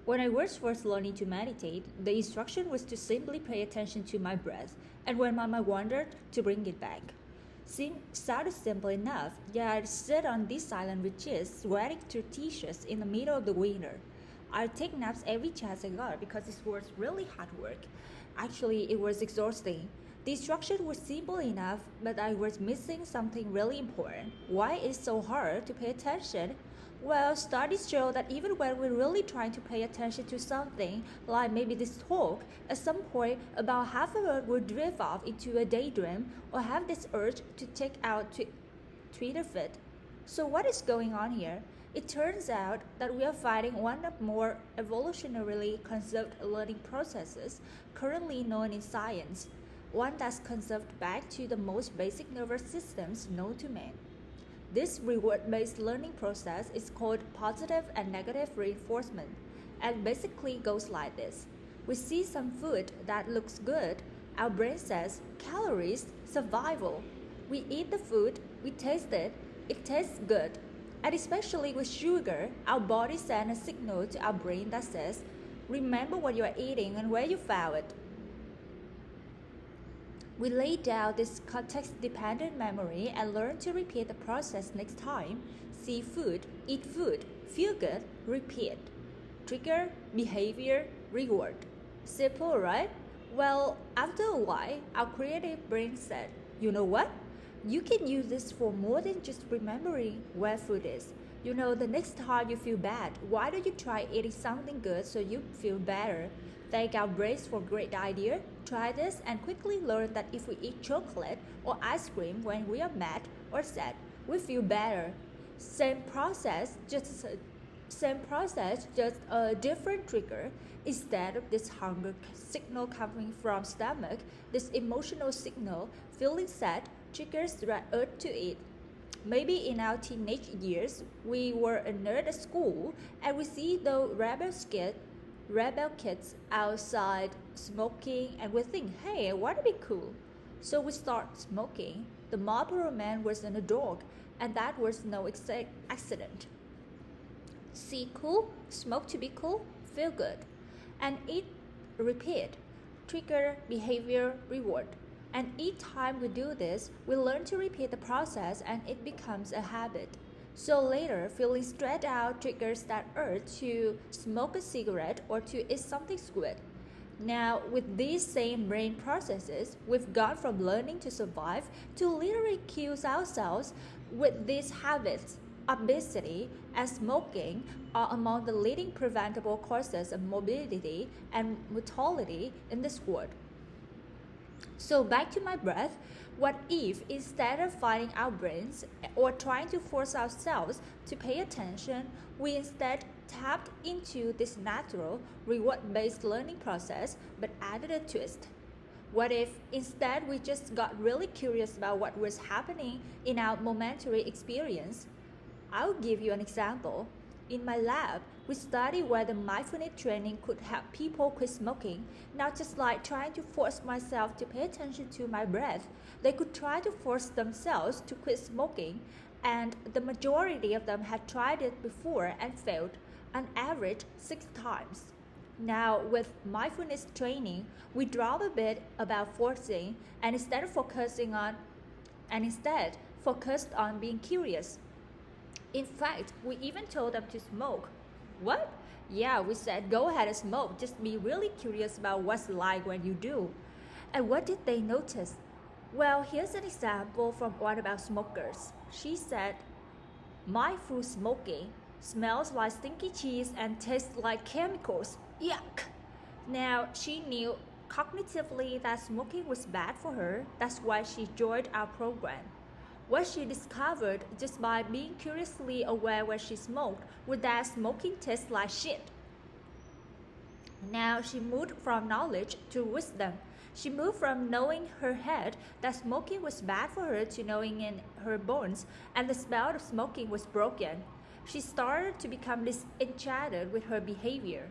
When I was first learning to meditate, the instruction was to simply pay attention to my breath, and when my mind wandered, to bring it back. Sounded simple enough, yet I'd sit on this island which is sweating through t-shirts in the middle of the winter. I'd take naps every chance I got because it was really hard work. Actually, it was exhausting. The instruction was simple enough, but I was missing something really important. Why is it so hard to pay attention? Well, studies show that even when we're really trying to pay attention to something, like maybe this talk, at some point about half of it will drift off into a daydream or have this urge to take out Twitter feed. So what is going on here? It turns out that we are fighting one of more evolutionarily conserved learning processes currently known in science, one that's conserved back to the most basic nervous systems known to man. This reward-based learning process is called positive and negative reinforcement and basically goes like this. We see some food that looks good, our brain says calories, survival. We eat the food, we taste it tastes good. And especially with sugar, our body sends a signal to our brain that says, remember what you are eating and where you found it. We lay down this context-dependent memory and learn to repeat the process next time. See food, eat food, feel good, repeat. Trigger, behavior, reward. Simple, right? Well, after a while, our creative brain said, you know what? You can use this for more than just remembering where food is. You know, the next time you feel bad, why don't you try eating something good so you feel better? Thank our brains for a great idea. Try this and quickly learn that if we eat chocolate or ice cream when we are mad or sad, we feel better. Same process, just a different trigger. Instead of this hunger signal coming from stomach, this emotional signal, feeling sad, triggers the urge to eat. Maybe in our teenage years, we were a nerd at school and we see the rebel kids outside smoking and we think, hey, what'd be cool? So we start smoking. The Marlboro Man wasn't a dog and that was no accident. See cool, smoke to be cool, feel good. And eat, repeat, trigger, behavior, reward. And each time we do this, we learn to repeat the process and it becomes a habit. So later, feeling stressed out triggers that urge to smoke a cigarette or to eat something sweet. Now, with these same brain processes, we've gone from learning to survive to literally kill ourselves with these habits. Obesity and smoking are among the leading preventable causes of morbidity and mortality in this world. So back to my breath, what if instead of fighting our brains or trying to force ourselves to pay attention, we instead tapped into this natural reward-based learning process but added a twist? What if instead we just got really curious about what was happening in our momentary experience? I'll give you an example. In my lab, we studied whether mindfulness training could help people quit smoking, not just like trying to force myself to pay attention to my breath. They could try to force themselves to quit smoking, and the majority of them had tried it before and failed, on average 6 times. Now, with mindfulness training, we drop a bit about forcing and instead focused on being curious. In fact, we even told them to smoke. What? Yeah, we said go ahead and smoke, just be really curious about what's like when you do. And what did they notice? Well, here's an example from one of our smokers. She said, mindful smoking smells like stinky cheese and tastes like chemicals. Yuck! Now, she knew cognitively that smoking was bad for her. That's why she joined our program. What she discovered just by being curiously aware when she smoked was that smoking tastes like shit. Now she moved from knowledge to wisdom. She moved from knowing in her head that smoking was bad for her to knowing in her bones and the spell of smoking was broken. She started to become disenchanted with her behavior.